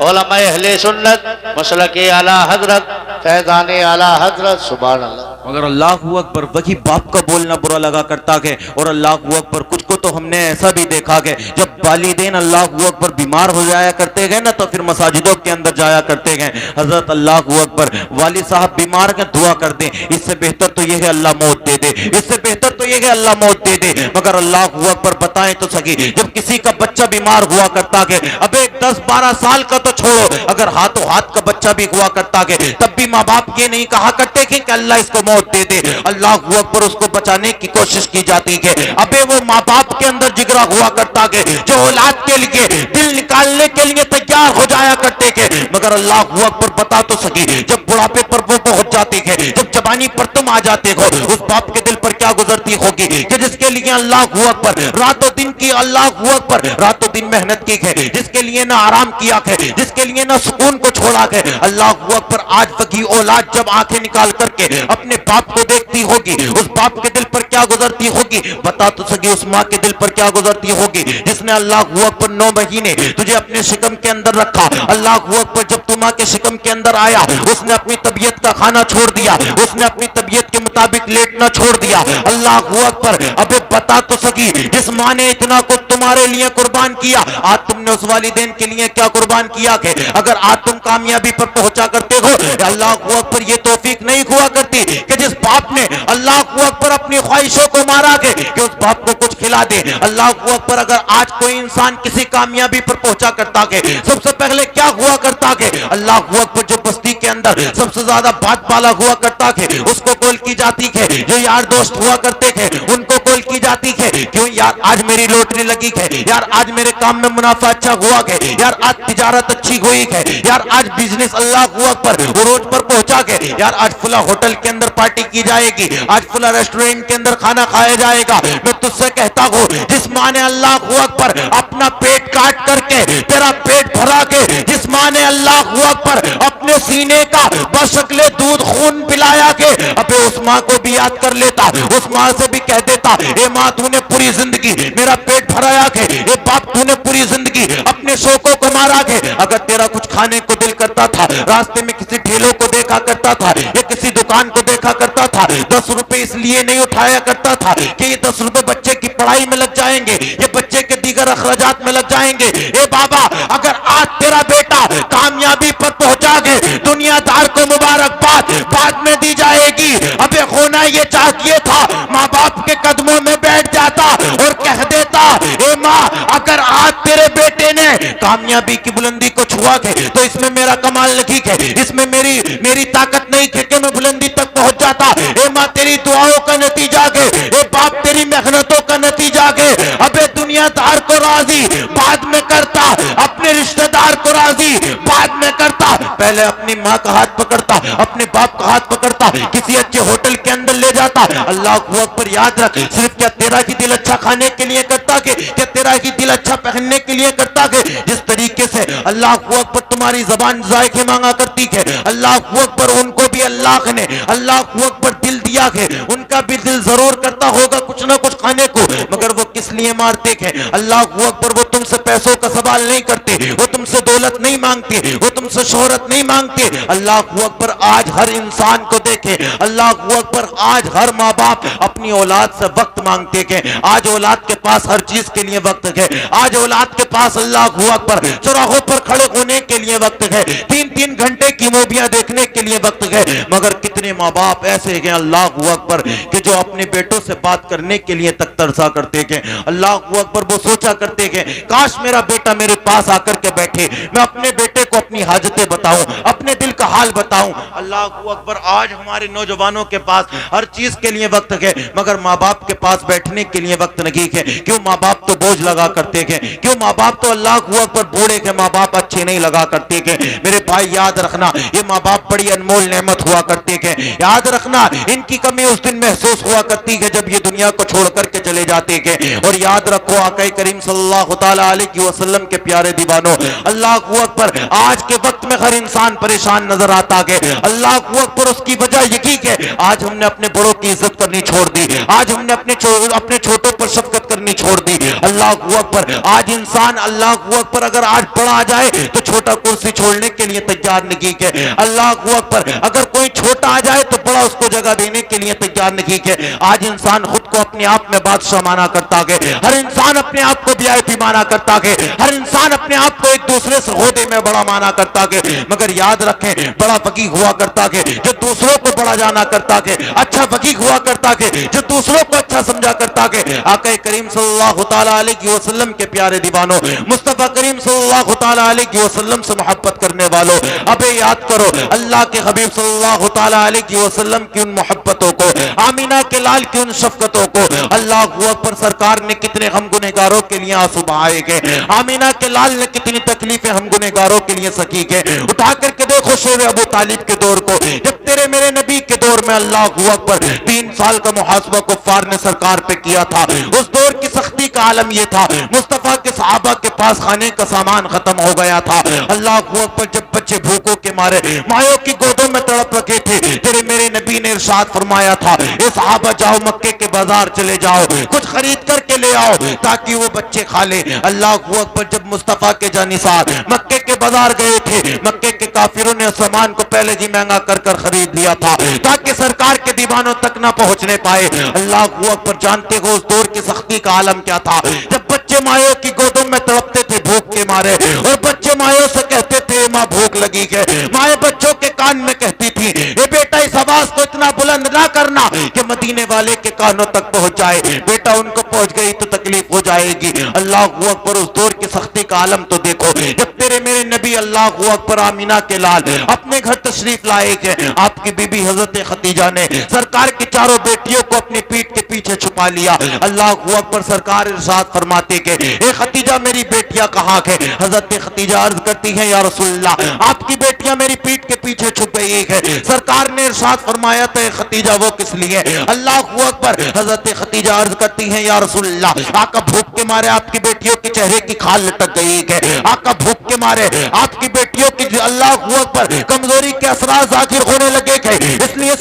उलमाए अहले सुन्नत, मसलके आला हजरत, फैज़ाने आला हजरत। सुभान अल्लाह। मगर अल्लाह अकबर वही बाप का बोलना बुरा लगा करता है। और अल्लाह अकबर कुछ को तो हमने ऐसा भी देखा है जब वालिदैन अल्लाह अकबर बीमार हो जाया करते हैं ना तो फिर मसाजिदों के अंदर जाया करते हैं, हजरत अल्लाह अकबर वालिद साहब बीमार हैं दुआ कर दें, इससे बेहतर तो यह है अल्लाह मौत दे दे, इससे बेहतर तो यह है अल्लाह मौत दे दे। मगर अल्लाह अकबर बताएं तो सही जब किसी का बच्चा बीमार हुआ करता है, अब एक 10-12 साल का तो छोड़ो, अगर हाथों हाथ का बच्चा भी हुआ करता है तब भी माँ बाप ये नहीं कहा करते कि अल्लाह इसको मौत दे दे, अल्लाह अकबर उसको बचाने की कोशिश की जाती है। अबे वो माँ बाप के अंदर जिगरा हुआ करता है जो औलाद के लिए दिल निकालने के लिए तैयार हो जाया करते हैं। मगर अल्लाह अकबर बता तो सकी जब बुढ़ापे पर वो पहुंच जाती है, जब जवानी पर तुम आ जाते हो, उस बाप के दिल पर क्या गुजरती होगी कि जिसके लिए अल्लाह अकबर रातों दिन की, अल्लाह अकबर रातों दिन मेहनत की है, जिसके लिए ना आराम किया है, जिसके लिए ना सुकून को छोड़ा है। अल्लाह अकबर आज वही औलाद जब आंखें निकाल करके अपने बाप को देखती होगी, उस बाप के दिल पर क्या गुजरती होगी बता तो सकी, उस माँ के दिल पर क्या गुजरती होगी जिसने अल्लाह अकबर 9 महीने तुझे अपने शिकम के अंदर रखा। अल्लाह अकबर जब तू माँ के शिकम के अंदर आया उसने अपनी तबीयत का खाना छोड़ दिया, उसने अपनी तबीयत के मुताबिक लेटना छोड़ दिया। अल्लाह अकबर अबे बता तो सकी जिस माँ ने इतना कुछ तुम्हारे लिए कुर्बान किया, आज तुमने उस वालिदैन के लिए क्या कुर्बान किया है? अगर आज तुम कामयाबी पर पहुंचा करते हो, अल्लाह अकबर ये तौफीक नहीं हुआ करती कि जिस बाप ने अल्लाह अकबर अपनी ख्वाहिशों को मारा है कि उस बाप को कुछ खिला दे। अल्लाह अकबर अगर आज कोई इंसान किसी कामयाबी पर पहुंचा करता है सबसे पहले क्या हुआ करता है? अल्लाह अकबर जो बस्ती के अंदर सबसे ज्यादा बात वाला हुआ करता है उसको कॉल की जाती है, जो यार दोस्त हुआ करते थे उनको कॉल की जाती है, क्यों यार आज मेरी लॉटरी लगी है, यार आज मेरे काम में मुनाफा अच्छा हुआ है, यार आज तिजारत अच्छी हुई है, यार आज बिजनेस अल्लाह अकबर रोज पर पहुंचा है, यार आज फुला होटल के अंदर पार्टी की जाएगी, आज फुला रेस्टोरेंट के अंदर खाना खाया जाएगा। मैं तुझसे कहता हूँ जिस माँ ने अल्लाह अकबर अपना पेट काट करके तेरा पेट भरा के, जिस माँ ने अल्लाह अकबर अपने सीने का बशक्ले दूध खून पिलाया के, अबे उस माँ को भी याद कर लेता, उस माँ से भी कह देता ए माँ तूने पूरी जिंदगी मेरा पेट भराया के, ए बाप तूने पूरी जिंदगी अपने शौकों को मारा के। अगर तेरा कुछ खाने को दिल करता था, रास्ते में किसी ठेलों को देखा करता था या किसी दुकान को देखा करता था, 10 रुपए इसलिए नहीं उठाया करता था कि ये 10 रुपए बच्चे की पढ़ाई में लग जाएंगे, ये बच्चे के दीगर अखराजात में लग जाएंगे। ए बाबा अगर आज तेरा बेटा कामयाबी पर पहुंचा गए, दुनियादार को मुबारकबाद बाद में दी जाएगी। अबे होना ये चाहिए था माँ बाप के कदमों में बैठ जाता और कह देता ए माँ अगर आज तेरे बेटे ने कामयाबी की बुलंदी को छुआ के तो इसमें मेरा कमाल नहीं है, इसमें मेरी ताकत नहीं है कि मैं बुलंदी तक पहुंच जाता। ए माँ तेरी दुआओं का नतीजा के, ए बाप तेरी मेहनतों का नतीजा के। अबे दुनियादार को राजी बाद में करता, अपने रिश्तेदार को राजी बाद में करता। पहले अपनी माँ का हाथ पकड़ता, अपने बाप का हाथ पकड़ता, किसी अच्छे होटल के अंदर ले जाता। अल्लाह पर याद रख, सिर्फ क्या तेरा ही दिल अच्छा खाने के लिए करता के, क्या तेरा ही दिल अच्छा पहनने के लिए करता के। जिस तरीके से अल्लाह पर तुम्हारी जबान जायके मांगा करती है, अल्लाह पर उनको भी अल्लाह ने अल्लाह पर दिल दिया है, उनका भी दिल जरूर करता होगा कुछ ना कुछ खाने को, मगर वो किस लिए मारते हैं। अल्लाह पर वो तुमसे पैसों का सवाल नहीं करते, वो तुमसे दौलत नहीं मांगते, वो तुमसे शोहरत नहीं मांगते। अल्लाह पर आज हर इंसान को देखे, अल्लाह पर आज हर माँ बाप अपनी औलाद से वक्त मांगते हैं। आज औलाद के पास हर चीज के लिए वक्त है, आज औलाद के पास अल्लाह पर चौराहों पर खड़े होने के लिए वक्त है, 3-3 घंटे की मूवियां देखने के लिए वक्त है। मगर कितने माँ बाप ऐसे हैं अल्लाह अकबर कि जो अपने बेटों से बात करने के लिए तक तरसा करते हैं। अल्लाह अकबर वो सोचा करते हैं काश मेरा बेटा मेरे पास आकर के बैठे, मैं अपने बेटे को अपनी हाजतें बताऊं, अपने दिल का हाल बताऊं। अल्लाह अकबर आज हमारे नौजवानों के पास हर चीज के लिए वक्त है, मगर माँ बाप के पास बैठने के लिए वक्त नहीं है। क्यों? माँ बाप तो बोझ लगा करते हैं, क्यों? माँ बाप तो अल्लाह अकबर बूढ़े के माँ बाप अच्छे नहीं लगा करते हैं। मेरे भाई याद रखना, ये माँ बाप बड़ी अनमोल नेमत हुआ करते हैं। याद रखना इनकी कमी उस दिन महसूस हुआ करती है जब ये दुनिया को छोड़ करके चले जाते हैं। और याद रखो आका करीम सल्लल्लाहु ताला अलैहि वसल्लम के प्यारे दीवानों, अल्लाह अकबर आज के वक्त में हर इंसान परेशान नजर आता है। अल्लाह अकबर उसकी वजह यही है आज हमने अपने बड़ों की इज्जत करनी छोड़ दी, आज हमने अपने छोटों पर शफकत करनी छोड़ दी। अल्लाह अकबर आज इंसान अल्लाह अकबर अगर आज बड़ा आ जाए तो छोटा कुर्सी छोड़ने के लिए तैयार नहीं है। अल्लाह अकबर अगर कोई छोटा आ जाए तो बड़ा उसको जगह देने के लिए तैयार नहीं है। आज इंसान खुद को अपने आप में बादशाह माना करता है, हर इंसान अपने आप को वीआईपी माना करता है, हर इंसान अपने आप को एक दूसरे से ओहदे में बड़ा माना करता है। मगर याद रखें बड़ा फकीह हुआ करता है जो दूसरों को बड़ा जाना करता है, अच्छा फकीह हुआ करता है जो दूसरों को अच्छा समझा करता है। आका करीम सल्लल्लाहु ताला अलैहि वसल्लम के प्यारे दीवानों, मुस्तफा करीम सल्लल्लाहु ताला अलैहि वसल्लम से मोहब्बत करने वालों, अबे याद करो अल्लाह के हबीब सल्लल्लाहु ताला अलैहि वसल्लम की उन मोहब्बतों को, आमीना के लाल की उन शफकतों को। अल्लाह अकबर सरकार ने कितने हम गुनहगारों के लिए आंसू बहाए गए, आमीना के लाल ने कितनी तकलीफें हम गुनहगारों के लिए सकी गए। उठा करके देखो शेर अबू तालिब के दौर को, जब तेरे मेरे नबी के दौर में अल्लाह अकबर 3 साल का मुहासबा कुफ्फार ने सरकार पे किया था। उस दौर की सख्ती का आलम यह था मुस्तफा के सहाबा के पास खाने का सामान खत्म हो गया था। अल्लाह अकबर जब बच्चे भूखों के मारे मायों की गोदों में तड़प रखे थे, तेरे मेरे नबी ने इरशाद फरमाया था ए सहाबा जाओ मक्के के बाजार चले जाओ, कुछ खरीद करके ले आओ ताकि वो बच्चे खा ले। अल्लाह अकबर जब मुस्तफा के जानिसार मक्के के बाजार गए थे, मक्के के काफिरों ने सामान को पहले ही महंगा कर कर खरीद लिया था ताकि सरकार के दीवानों तक ना पहुंचने पाए। अल्लाह अकबर जानते हो उस दौर की सख्ती का आलम क्या था, जब बच्चे मायों की गोदों में तड़पते थे भूख के मारे और बच्चे मायों से कहते थे माँ भूख लगी है, माए बच्चों के कान में कहती थी ए बेटा इस आवाज को इतना बुलंद ना करना कि मदीने वाले के कानों तक पहुंच जाए, बेटा उनको पहुंच गई तो तकलीफ हो जाएगी। अल्लाह अकबर उस दौर की सख्ती का आलम तो देखो, जब तेरे मेरे नबी अल्लाह अकबर आमीना के लाल अपने घर तशरीफ लाए थे, आपकी बीबी हजरत खतीजा ने सरकार की चारों बेटियों को अपनी पीठ के पीछे छुपा लिया। अल्लाह अकबर सरकार इरशाद फरमाते के ए खतीजा मेरी बेटियां कहाँ है? हजरत खतीजा अर्ज करती है या रसूलल्लाह आपकी बेटियां मेरी पीठ के पीछे छुप गई है। सरकार ने इरशाद फरमाया तो खतीजा वो किस लिए? अल्लाह अकबर हजरत खतीजा अर्ज करती है या रसूलल्लाह आका भूख के मारे आपकी बेटियों के चेहरे की खाल लटक गई है, आका भूख के मारे आपकी बेटियों की अल्लाह अकबर कमजोरी के असरार जाहिर होने लगे थे, इसलिए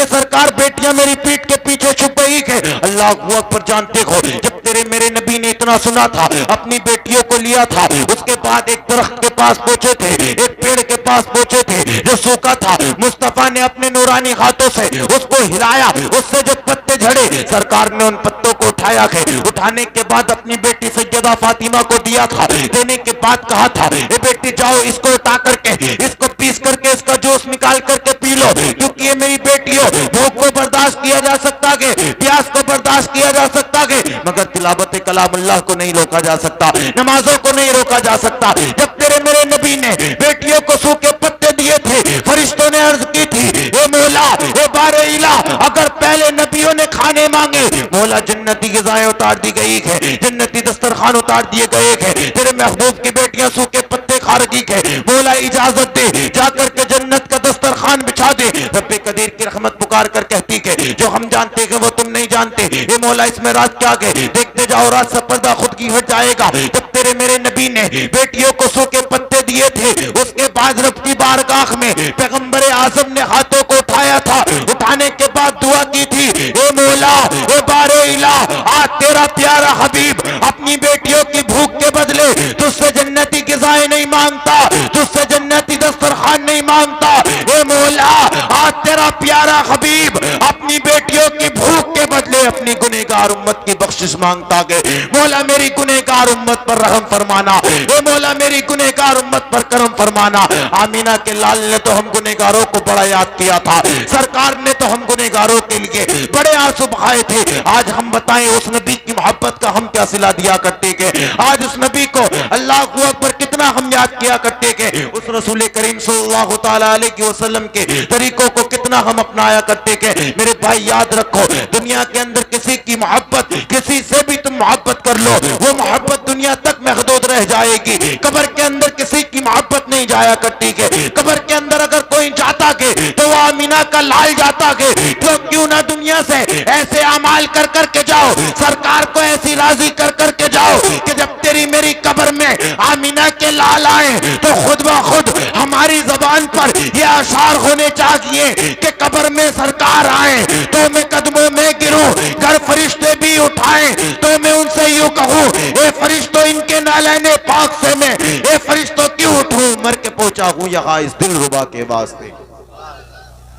सरकार बेटियां मेरी पीठ के पीछे छुप गई है। अल्लाह अकबर जानते हो जब तेरे मेरे नबी ने इतना सुना था अपनी बेटियों को लिया था, उसके बाद एक दरख्त के पास पहुंचे थे, एक पेड़ के पास पहुंचे थे जो सूखा था। मुस्तफा ने अपने नूरानी हाथों से उसको हिलाया, उससे जो पत्ते झड़े सरकार ने उन पत्तों को उठाया है, उठाने के बाद अपनी बेटी सैयदा फातिमा को दिया था, देने के बाद कहा था ए बेटी जाओ इसको उठा करके इसको पीस करके इसका जूस निकाल करके पी लो, क्योंकि ये मेरी बेटी हो, भूख को बर्दाश्त किया जा सकता है, प्यास को बर्दाश्त किया जा सकता है, मगर तिलावत कलामुल्लाह को नहीं रोका जा सकता, नमाजों को नहीं रोका जा सकता। जब तेरे मेरे नबी ने बेटियों को सूखे पत्ते दिए थे, फरिश्तों ने अर्ज की थी, ए मौला, ए बारे इला, अगर पहले नबियों ने खाने मांगे, मौला जन्नती ग़िज़ाएं उतार दी गई है, जन्नती दस्तरखान उतार दिए गए हैं। तेरे महबूब की बेटियां सूखे पत्ते खा रही है, मौला इजाजत दे, जाकर के जन्नत का दस्तरखान बिछा दे। रब्बे कदीर की रहमत पुकार कर कहती है, जो हम जानते हैं वो तुम नहीं जानते, ये मौला इसमें रात क्या है, देखते जाओ रात से पर्दा खुद की हट जाएगा। जब तेरे मेरे नबी ने बेटियों को सूखे पत्ते दिए थे, उसके बाद रब की बारगाह में पैगंबर आजम ने हाथों को उठाया था, उठाने के बाद दुआ की थी, ए मौला, ए बारे इला, आज तेरा प्यारा हबीब अपनी बेटियों की भूख के बदले तुझसे जन्नती ग़िज़ाएं नहीं मांगता, तुझसे जन्नती दस्तरखान नहीं मांगता। ए मौला, आज तेरा प्यारा हबीब अपनी बेटियों की भूख के बदले अपनी गुनहगार उम्मत की बख्शिश मांगता है। मौला मेरी गुनहगार उम्मत पर रहम फरमाना, ए मौला मेरी गुनहगार उम्मत पर करम फरमाना। आमीना के लाल ने तो हम गुनहगारों को बड़ा याद किया था, सरकार ने तो हम गुनहगारों के लिए बड़े आंसू बहाए थे। आज हम बताएं उस नबी की मोहब्बत का हम क्या सिला दिया करते थे, आज उस नबी को अल्लाह अकबर कितना हम याद किया करते थे, उस रसूल करीम सल्लल्लाहु तआला अलैहि वसल्लम के तरीकों को कितना हम अपनाया करते थे। मेरे भाई याद रखो, दुनिया के अंदर किसी की मोहब्बत, किसी से भी तुम मोहब्बत कर लो, वो मोहब्बत दुनिया तक महदूद रह जाएगी। कब्र के अंदर किसी की मोहब्बत नहीं जाया करती है, कब्र के अंदर अगर कोई जाता के तो वो आमीना का लाल जाता के। तो क्यों ना दुनिया से ऐसे अमाल कर कर के जाओ, सरकार को ऐसी राजी कर कर के जाओ कि जब तेरी मेरी कब्र में आमीना के लाल आए तो खुद ब खुद हमारी जबान पर ये अशार होने चाहिए कि कब्र में सरकार आए तो मैं कदमों में गिरूं, घर फरिश्ते भी उठाएं तो मैं उनसे यूं कहूं, ए फरिश्तों इनके नालैने पाक से मैं, ए फरिश्तों क्यों उठूं, मर के पहुंचा हूं यहाँ इस दिल रुबा के वास्ते।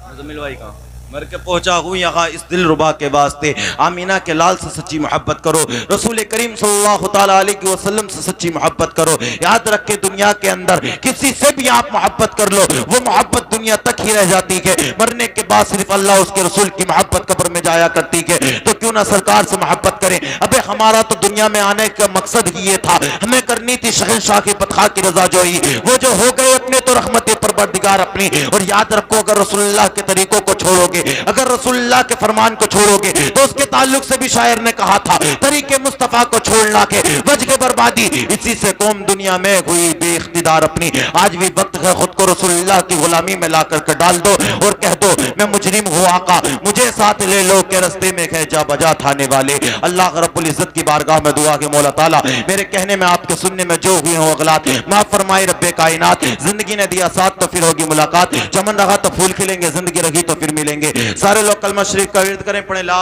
मुज़म्मिल भाई कहाँ? मर के पहुंचा हूँ यहाँ इस दिल रुबा के वास्ते। आमीना के लाल से सच्ची मोहब्बत करो, रसूल करीम सल्लल्लाहु तआला अलैहि वसल्लम से सच्ची मोहब्बत करो। याद रखे, दुनिया के अंदर किसी से भी आप मोहब्बत कर लो, वो मोहब्बत दुनिया तक ही रह जाती है, मरने के बाद सिर्फ अल्लाह उसके रसूल की मोहब्बत कब्र में जाया करती है। तो क्यों ना सरकार से मोहब्बत करें। अबे हमारा तो दुनिया में आने का मकसद ही ये था, हमें करनी थी शहंशाह की पतखा की रजा जोई, वो जो हो गए अपने तो रहमत परवरदिगार अपनी। और याद रखो, अगर रसूलुल्लाह के तरीकों को छोड़ोगे, अगर रसूलुल्लाह के फरमान को छोड़ोगे तो उसके ताल्लुक से भी शायर ने कहा था, तरीके मुस्तफा को छोड़ना के वजह बर्बादी, इसी से कौम दुनिया में हुई बेइख्तिदार अपनी। आज भी वक्त है, खुद को रसूलुल्लाह की गुलामी में ला कर डाल दो और कह दो, मैं मुजरिम हूँ आका, मुझे साथ ले लो के रस्ते में है जा बजा थाने वाले। अल्लाह रब्बुल इज्जत की बारगाह में दुआ के मौला ताला मेरे कहने में आपके सुनने में जो हुए हो अगलात माफ फरमाए रब्बे कायनात। जिंदगी ने दिया साथ तो फिर होगी मुलाकात, चमन रहा तो फूल खिलेंगे, जिंदगी रही तो फिर मिलेंगे। सारे लोग कलमा शरीफ का विर्द करें, पढ़े ला